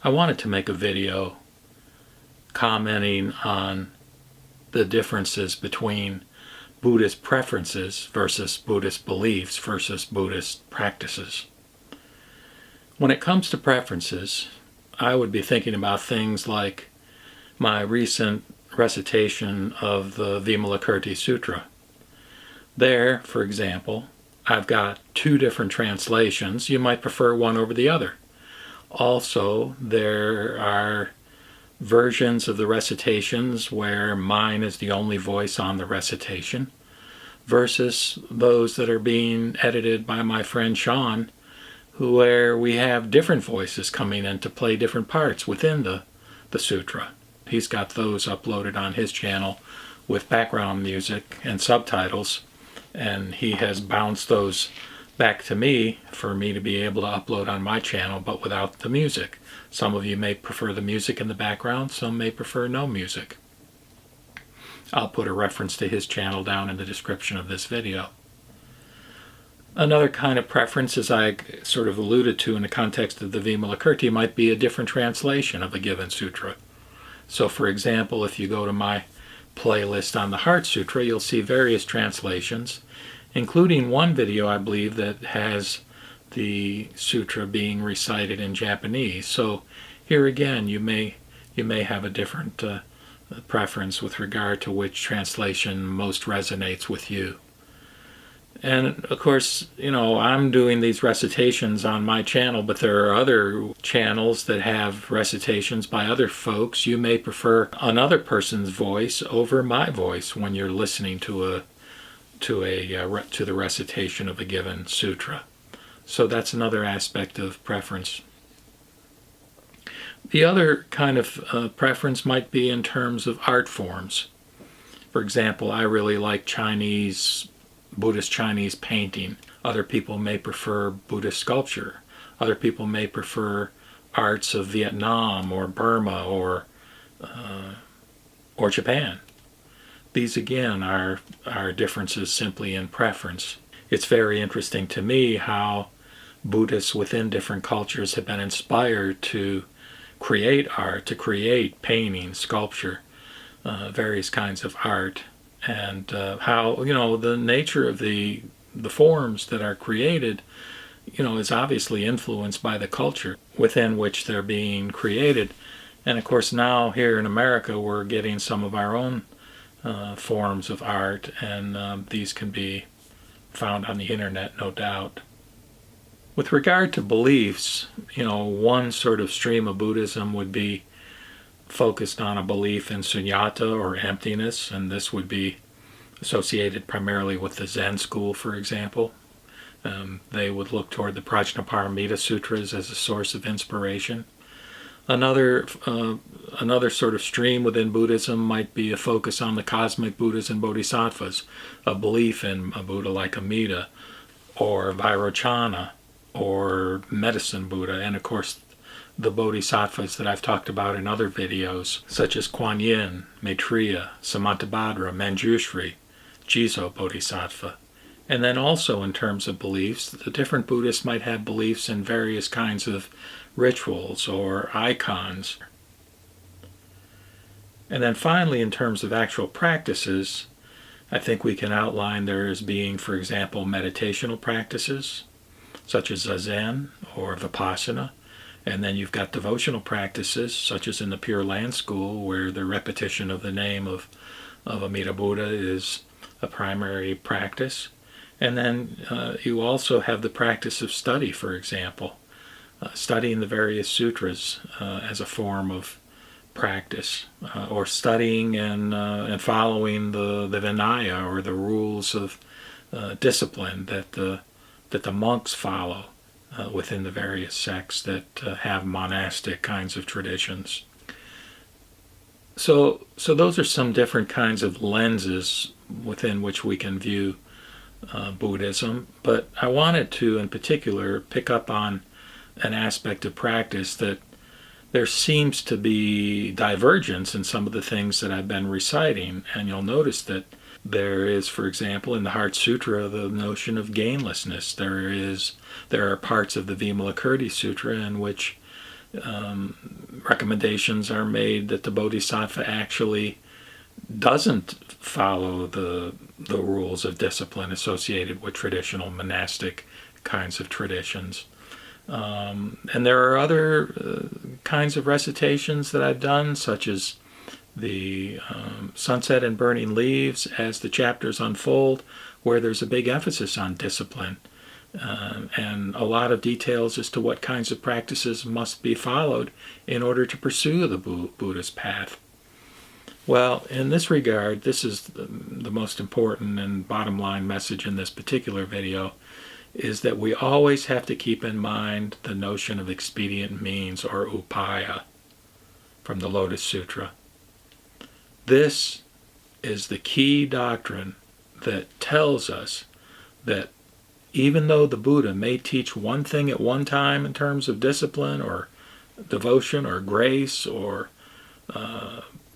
I wanted to make a video commenting on the differences between Buddhist preferences versus Buddhist beliefs versus Buddhist practices. When it comes to preferences, I would be thinking about things like my recent recitation of the Vimalakirti Sutra. There, for example, I've got two different translations. You might prefer one over the other. Also, there are versions of the recitations where mine is the only voice on the recitation versus those that are being edited by my friend Sean, where we have different voices coming in to play different parts within the sutra. He's got those uploaded on his channel with background music and subtitles, and he has bounced those back to me for me to be able to upload on my channel, but without the music. Some of you may prefer the music in the background, some may prefer no music. I'll put a reference to his channel down in the description of this video. Another kind of preference, as I sort of alluded to in the context of the Vimalakirti, might be a different translation of a given sutra. So for example, if you go to my playlist on the Heart Sutra, you'll see various translations, including one video, I believe, that has the sutra being recited in Japanese. So here again, you may have a different preference with regard to which translation most resonates with you. And of course, I'm doing these recitations on my channel, but there are other channels that have recitations by other folks. You may prefer another person's voice over my voice when you're listening to the recitation of a given sutra. So that's another aspect of preference. The other kind of preference might be in terms of art forms. For example, I really like Buddhist Chinese painting. Other people may prefer Buddhist sculpture. Other people may prefer arts of Vietnam or Burma or Japan. These again are differences simply in preference. It's very interesting to me how Buddhists within different cultures have been inspired to create art, to create painting, sculpture, various kinds of art, and how the nature of the forms that are created is obviously influenced by the culture within which they're being created. And of course now here in America we're getting some of our own forms of art, and these can be found on the internet, no doubt. With regard to beliefs, one sort of stream of Buddhism would be focused on a belief in sunyata or emptiness, and this would be associated primarily with the Zen school, for example. They would look toward the Prajnaparamita Sutras as a source of inspiration. Another sort of stream within Buddhism might be a focus on the cosmic Buddhas and Bodhisattvas, a belief in a Buddha like Amida, or Vairochana, or Medicine Buddha, and of course the Bodhisattvas that I've talked about in other videos, such as Kuan Yin, Maitreya, Samantabhadra, Manjushri, Jizo Bodhisattva. And then also in terms of beliefs, the different Buddhists might have beliefs in various kinds of rituals or icons. And then finally, in terms of actual practices, I think we can outline there as being, for example, meditational practices, such as Zazen or Vipassana. And then you've got devotional practices, such as in the Pure Land School, where the repetition of the name of Amida Buddha is a primary practice. And then you also have the practice of study, for example, studying the various sutras as a form of practice, or studying and following the Vinaya, or the rules of discipline that the monks follow within the various sects that have monastic kinds of traditions. So those are some different kinds of lenses within which we can view Buddhism, but I wanted to in particular pick up on an aspect of practice that there seems to be divergence in some of the things that I've been reciting, and you'll notice that there is, for example, in the Heart Sutra, the notion of gainlessness. There are parts of the Vimalakirti Sutra in which recommendations are made that the Bodhisattva actually doesn't follow the rules of discipline associated with traditional monastic kinds of traditions. And there are other kinds of recitations that I've done, such as the sunset and burning leaves as the chapters unfold, where there's a big emphasis on discipline and a lot of details as to what kinds of practices must be followed in order to pursue the Buddhist path. Well, in this regard, this is the most important and bottom line message in this particular video, is that we always have to keep in mind the notion of expedient means, or upaya, from the Lotus Sutra. This is the key doctrine that tells us that even though the Buddha may teach one thing at one time in terms of discipline or devotion or grace or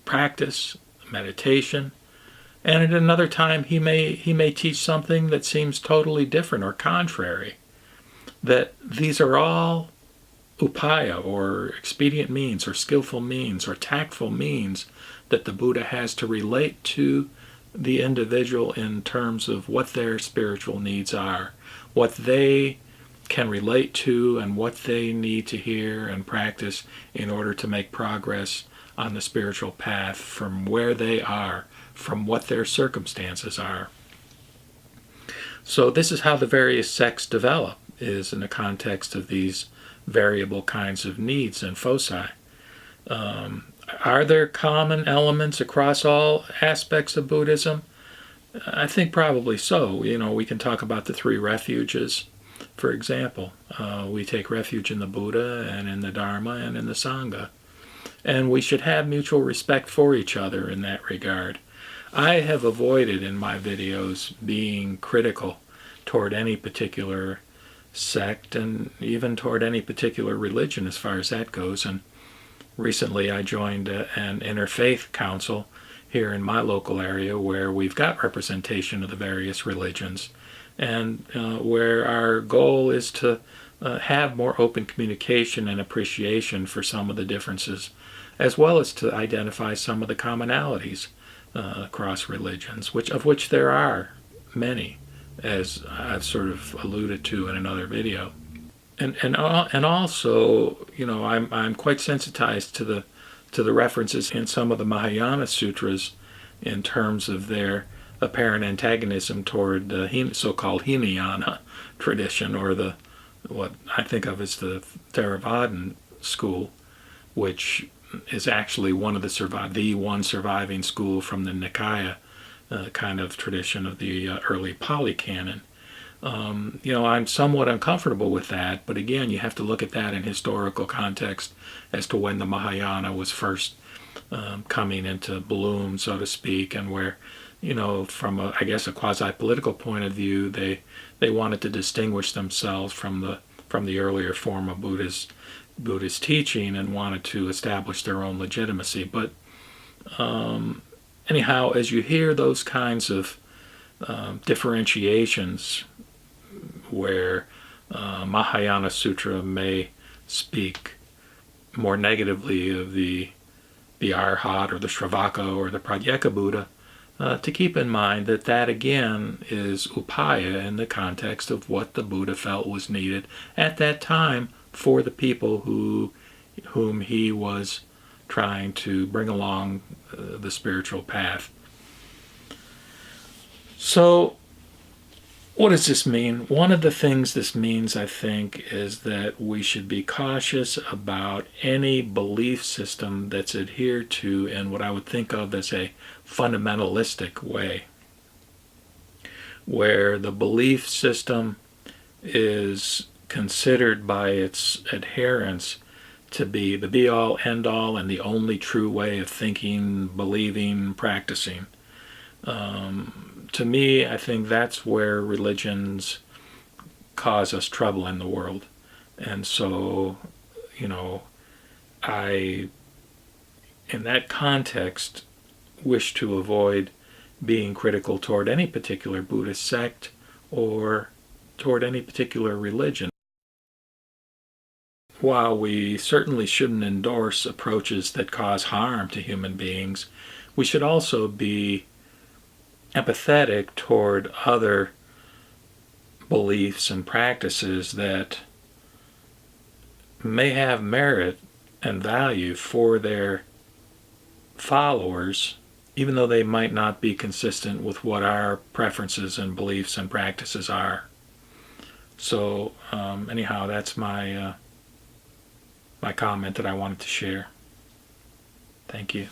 practice, meditation, and at another time he may teach something that seems totally different or contrary, that these are all upaya, or expedient means, or skillful means, or tactful means that the Buddha has to relate to the individual in terms of what their spiritual needs are, what they can relate to, and what they need to hear and practice in order to make progress on the spiritual path from where they are, from what their circumstances are. So this is how the various sects develop, is in the context of these variable kinds of needs and foci. Are there common elements across all aspects of Buddhism? I think probably so. We can talk about the three refuges. For example, we take refuge in the Buddha and in the Dharma and in the Sangha. And we should have mutual respect for each other in that regard. I have avoided in my videos being critical toward any particular sect and even toward any particular religion as far as that goes. And recently I joined an interfaith council here in my local area where we've got representation of the various religions, and where our goal is to have more open communication and appreciation for some of the differences, as well as to identify some of the commonalities across religions, of which there are many, as I've sort of alluded to in another video. And also, I'm quite sensitized to the references in some of the Mahayana sutras in terms of their apparent antagonism toward the so-called Hinayana tradition, or what I think of as the Theravadan school, which is actually the one surviving school from the Nikaya kind of tradition of the early Pali canon. I'm somewhat uncomfortable with that, but again, you have to look at that in historical context as to when the Mahayana was first coming into bloom, so to speak, and where, from a quasi-political point of view, they wanted to distinguish themselves from the earlier form of Buddhist teaching and wanted to establish their own legitimacy. But anyhow, as you hear those kinds of differentiations where Mahayana Sutra may speak more negatively of the Arhat or the Shravaka or the Pratyeka Buddha, to keep in mind that again is upaya in the context of what the Buddha felt was needed at that time for the people whom he was trying to bring along the spiritual path. So, what does this mean? One of the things this means, I think, is that we should be cautious about any belief system that's adhered to in what I would think of as a fundamentalistic way, where the belief system is considered by its adherents to be the be-all, end-all, and the only true way of thinking, believing, practicing. To me, I think that's where religions cause us trouble in the world. And so, I, in that context, wish to avoid being critical toward any particular Buddhist sect or toward any particular religion. while we certainly shouldn't endorse approaches that cause harm to human beings, we should also be empathetic toward other beliefs and practices that may have merit and value for their followers, even though they might not be consistent with what our preferences and beliefs and practices are. So anyhow, that's my comment that I wanted to share. Thank you.